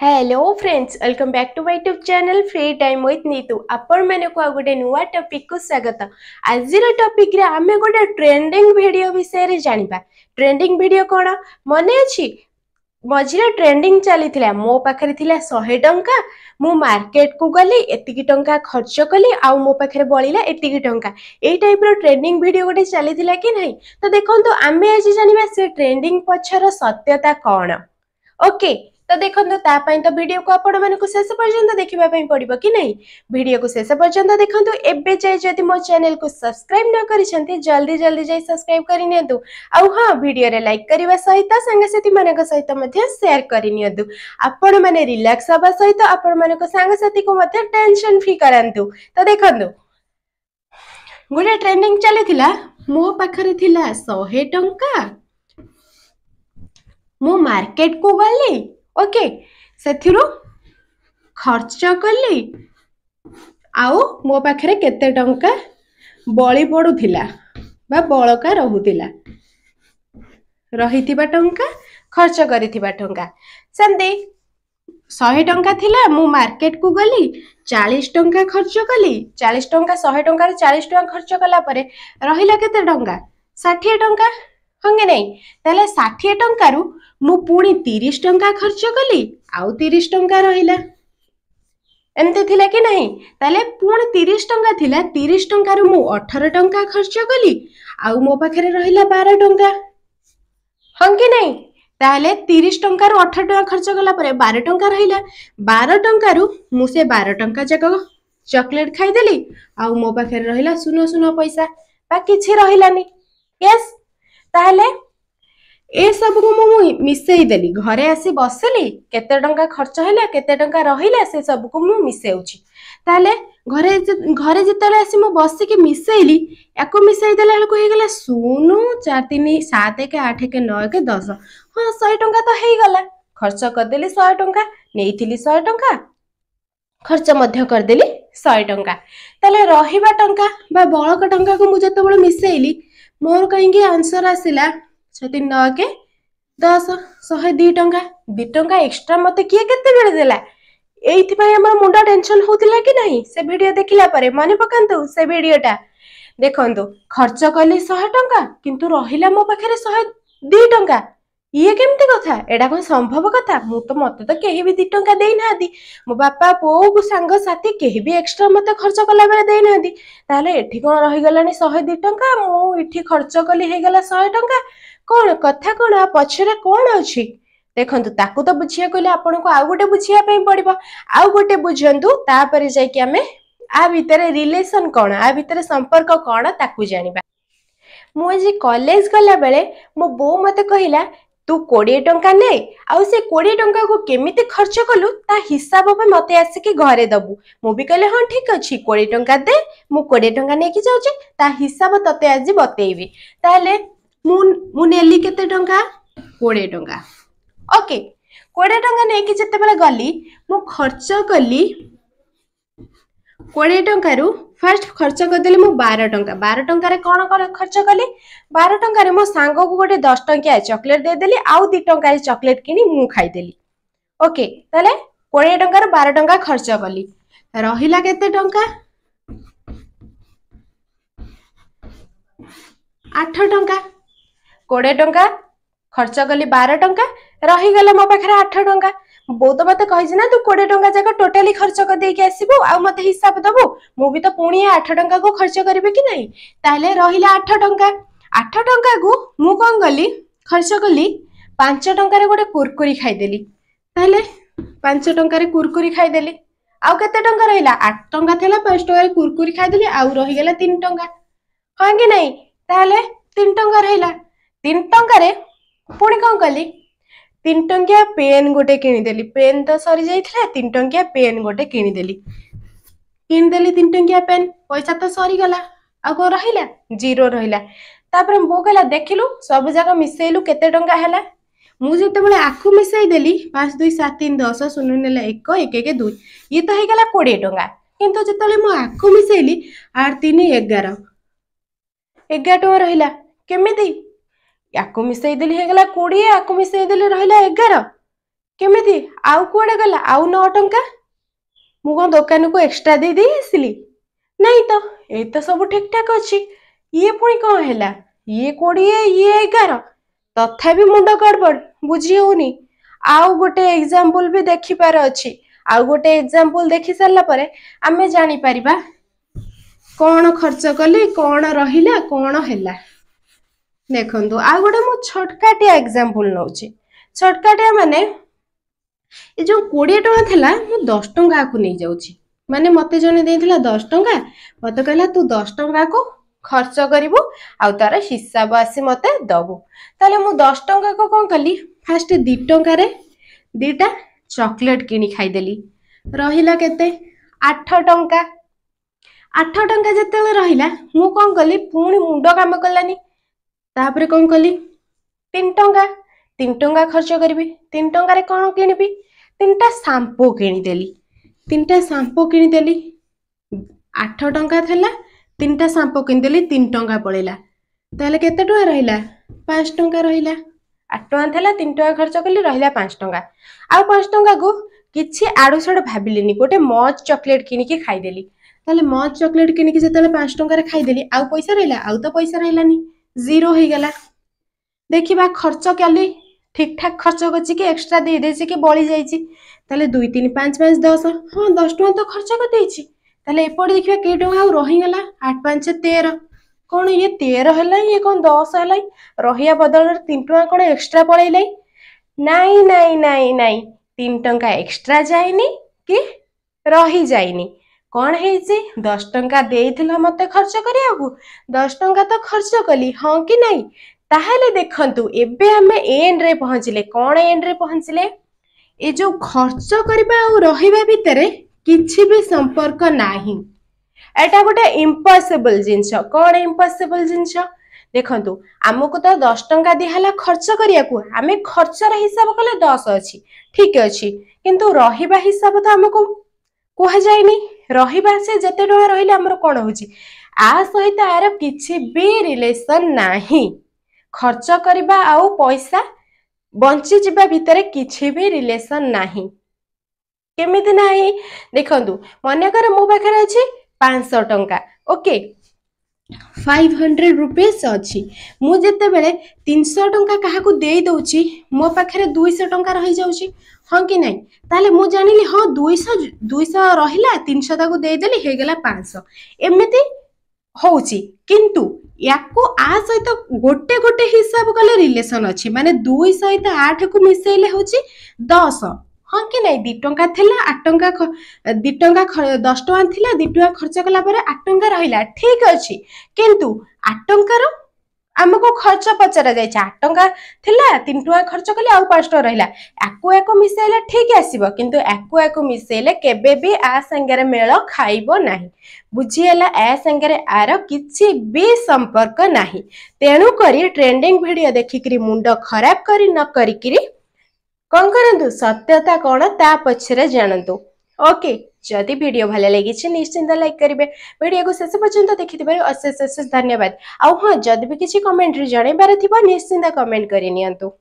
Hello friends, welcome back to my YouTube channel free time with Neetu. आपण माने को गोटे नुआ टॉपिक को स्वागत। आज टॉपिक रे आमे गोटे ट्रेंडिंग वीडियो विषय रे जानिबा। ट्रेंडिंग वीडियो कोन मने अछि? मझिरे ट्रेंडिंग चली मो पाखे थिला 100 टंका। मु मार्केट को गली एतिकी टंका खर्च कली आउ मो पाखे बळिला एतिकी टंका। एई टाइप रो ट्रेंडिंग वीडियो गोटे चली थिला कि नहीं? तो देखंतु आमे आज जानिबा से ट्रेंडिंग पछर सत्यता कोन। ओके, तो देखो तो वीडियो को आपण मानक शेष पर्यंत देखा पड़ो कि नहीं। वीडियो को शेष पर्यंत देखो। एबे जाए जदि मो चैनल को सब्सक्राइब न करिसेंती जल्दी जल्दी जाई सब्सक्राइब करि नियंतु। आउ हां, वीडियो रे लाइक करबा सहित संगसाथी मानक सहित मध्य शेयर करि नियंतु। आपण माने रिलैक्स हबा सहित आपण मानक संगसाथी को मध्य टेंशन फ्री करंतु। तो देखंतु गोटे ट्रेंडिंग चली मो पाखरे थिला 100 टंका। मु मार्केट को गली ओके सेथिरु खर्च कली आउ मो पाखरे केते टंका बळी पडुथिला बा बळका रहुथिला रहिथिबा टंका खर्च करिथिबा टंका संदे 100 टंका थिला। मु मार्केट को गली 40 टंका खर्च कली। 40 टंका 100 टंका रे 40 टंका खर्च कला परे रहिला केते टंका 60 टंका हंगे नहीं। ताले 60 टंका रु मु पुणी 30 टंका खर्च कली आउ 30 टंका रहिला एमते थिला कि नहीं। ताले पुणी 30 टंका थिला 30 टंका रु मु 18 टंका खर्च कली आउ मो पाखरे रहिला 12 टंका हंगे नहीं। ताले 30 टंका रु 18 टंका खर्च कला परे 12 टंका रहिला। 12 टंका रु मु से 12 टंका जक चॉकलेट खाई देली आउ मो पाखरे रहिला सुनो सुनो पैसा बा किछि रहिलानी। यस, ताले ए सब को मु मिसई देली घरे आसी बसली केते टंका खर्च हैला केते टंका रहिला से सब को मु मिसेउची। ताले घरे जितले आसी मु बसी के मिसेइली एको मिसेई देला हल को हे गेला 0 4 3 7 1 8 1 9 1 10। हां 100 टंका तो हे गला खर्च कर देली 100 टंका नेइथिली 100 टंका खर्च मध्य कर देली 100 टंका। ताले रहिबा टंका बा बळक टंका को मु जते बळ मिसेइली मोर कहिंगे आंसर आसिला 7 9 के 10 102 टंका 2 टंका एक्स्ट्रा मते किए केते बेले देला। एइथि पय हमर मुंडा टेंशन होतिला कि नहीं से वीडियो देखिला परे माने पकांतु से वीडियोटा देखंतु। खर्च कली 100 टंका किंतु रहिला मो पाखरे 102 टंका। ये केमती कथा? एडा कोन संभव कथा? मु तो मते तो केही भी 2 टंका देई नादी। मो बापा पो को संग साथी केही भी एक्स्ट्रा मते खर्च कला बेले देई नादी। ताले एठी कोन रहि गलानी 102 टंका मु इठी खर्च कली हे गला 100 टंका। कोन कथा कोन आ पछरे कोन अछि देखंतु। ताकू तो बुझिया कहले आपन को आ गोटे बुझिया पई पड़िबो। आ गोटे बुझंतु तापरे जाय कि हमें आ भितरे रिलेशन कोन आ भितरे संपर्क कोन ताकू जानिबा। मु जे कॉलेज गला बेले मो बो मते कहिला तू 20 टंका ने आउ से 20 टंका को केमिति खर्च कलु ता हिसाब पे मते आसी कि घरे दबु। मु भी कहले हां ठीक अछि 20 टंका दे मु 20 टंका ने कि जाउची ता हिसाब तते आज बतेइबी। ताले मु नेली केते टंका 20 टंका ओके 20 टंका ने कि जते बेले गली मु खर्च कली 20 टंका रु फर्स्ट खर्च कर देली मु 12 टंका। 12 टंका रे कोन खर्च कली 12 टंका रे मो सांग को गोटे 10 टंकिया चॉकलेट दे देली आउ 2 टंका रे चॉकलेट किनी मु खाई देली। ओके ताले 20 टंका रे 12 टंका खर्च कली रहिला केते टंका 8 टंका। 20 टंका खर्च कली 12 टंका रही गला मो पाखरे 8 टंका। बहुत मते कहि ना तू 20 टंका जाका टोटली खर्च कर दे के आसीबो आ मते हिसाब दबो मु भी तो पुणी 8 टंका को खर्च करबे कि नहीं। ताले रहिला 8 टंका। 8 टंका को मु कोन गली खर्च कली 5 टंका रे गोटे कुरकुरी खाई देली। ताले 5 टंका रे कुरकुरी खाई देली आउ केते टंका रहिला 8 टंका थेला 5 टंका रे कुरकुरी खाई देली आउ रहि गेला 3 टंका हां कि नहीं। ताले 3 टंका रहिला 3 टंका रे पुणी कोन कली 3 टंकिया पेन गोटे किनी देली। पेन तो सरी जाइथिला 3 टंकिया पेन गोटे किनी देली 3 टंकिया पेन पैसा तो सरी गला आ को रहिला 0 रहिला। तापर बो कहला देखिलु सब जगह मिसेइलु केते टंका हैला। मु जते बेले आखु मिसेई देली 5 2 7 3 10 0 नेला 1 1 1 2 ये तो हे गला 20 टंका। किंतु जते मु आखु मिसेइली 8 3 11 11 टंका रहिला केमिति याकु मिसेई देली हे गला 20 याकु मिसेई देली रहिला 11 केमिति आउ कुआडे गला आउ 9 टंका मु कौन दुकान को एक्स्ट्रा दे दे आसिली नहीं तो ए तो सब ठीक ठाक अच्छी ये पुणी कौन है ये 20 ये 11 तथापि मुंड गड़बड़ बुझी होनी आउ गोटे एग्जांपल भी देखि पार अछि आउ गोटे एग्जांपल देखि सारला परे आमे जानि परिबा कौन खर्च कले कौन रहिला कौन हैला देखंतु आ गोटे मु छोटकाटिया एग्जांपल नउची छोटकाटिया माने ए जो 20 टका थिला मु 10 टका को नै जाउची माने मते जने देथिला 10 टका मते कहला तू 10 टका को खर्च करिवु आ तार हिसाब आसी मते दबु ताले मु 10 टका को कोन कली फर्स्ट 2 टका रे दीटा चॉकलेट किनी खाई देली रहिला केते 8 टका 8 टका जते रहिला मु कोन कली पुणी मुंड काम कलानी तापरे कोन कली 3 टका खर्च करबी 3 टका रे कोन किनिबी 3टा शैम्पू किनी देली 3टा शैम्पू किनी देली 8 टका थला 3टा शैम्पू किनी देली 3 टका पळेला ताले केते टका रहिला 5 टका रहिला 8 टका थला 3 टका खर्च कली रहिला 5 टका आ 5 टका को किछि आडो सड भाबिलेनी गोटे मौज चॉकलेट किनी के खाई देली ताले मौज चॉकलेट किनी के जतले 5 टका रे खाई देली आ पैसा रहिला आ तो पैसा रहिलानी जीरो हो गला देखिबा खर्च कली ठीक ठाक खर्च करछि कि एक्स्ट्रा दे देछि कि बळी जाइछि ताले 2 3 5 5 10 हां 10 टका तो खर्च कर देछि ताले एपड़ देखिबा के टका आ रहि गला 8 5 13 कोन ये 13 हलै ये कोन 10 हलै रहिया बदल 3 टका कोन एक्स्ट्रा पळैलै नाही नाही नाही नाही 3 टका एक्स्ट्रा जाइनी कि रहि जाइनी कौन है 10 टका देइथिला मते खर्च करियाकू 10 टका तो खर्च कली हाँ कि नहीं ताहले देखंतु एबे हमें एंड रे पहुंचले कौन एंड रे पहुंचले ए जो खर्च करबा और रहिबा भितरे किछि भी संपर्क नाही एटा गोटे इम्पॉसिबल जिंस कौन इम्पॉसिबल जिंस देखंतु हमको तो 10 टका दिहला खर्च करियाकू हमें खर्चर हिसाब कले 10 अछि ठीक अछि किंतु रहिबा हिसाब तो हमको कोहा जायनी रहिबा से जते टका रहिले हमर कोन होची आ सहित आर किछि भी रिलेशन नाही खर्च करबा आ पैसा बंची जिबा भितरे किछि भी रिलेशन नाही केमिति नाही देखंतु मने कर मो पाखरे अछि 500 टंका ओके 500 रुपीस अछि मु जते बेले 300 टंका काहा को देई दउची मो पाखरे 200 टंका रहि जाउची हाँ कि नहीं ताले मु जानिली हाँ 200 रहिला 300 ताको दे देली हे गेला 500 एमिति होउची किंतु याको आ सहित गोटे गोटे हिसाब कले रिलेशन अछि माने 2 सहित 8 को मिसेले होची 10 हाँ कि नहीं 2 टंका थिला 8 टंका 2 टंका 10 टंका थिला 2 टंका खर्च कला परे 8 टंका रहिला ठीक अछि किंतु 8 टंका रो हमको खर्च पचरा जाय 8 टंका थिला 3 टंका खर्च कले आ 5 टंका रहिला एको मिसेले ठीक आसीबो किंतु एको मिसेले केबे भी आ संगरे मेल खाइबो नाही बुझिएला ए संगरे आर किछि भी संपर्क नाही तेनु करी ट्रेंडिंग वीडियो देखिकरी मुंड खराब करी न करिकरी कोन करंतु सत्यता कोन ता पछरे जानंतु ओके जदि वीडियो भले लगी निश्चिंत लाइक करेंगे वीडियो को शेष पर्यंत देखिथिबार अशेष अशेष धन्यवाद आउ हाँ जदि भी किसी कमेंट रे जणैबार थिबा निश्चिंत कमेंट करि नियंतु।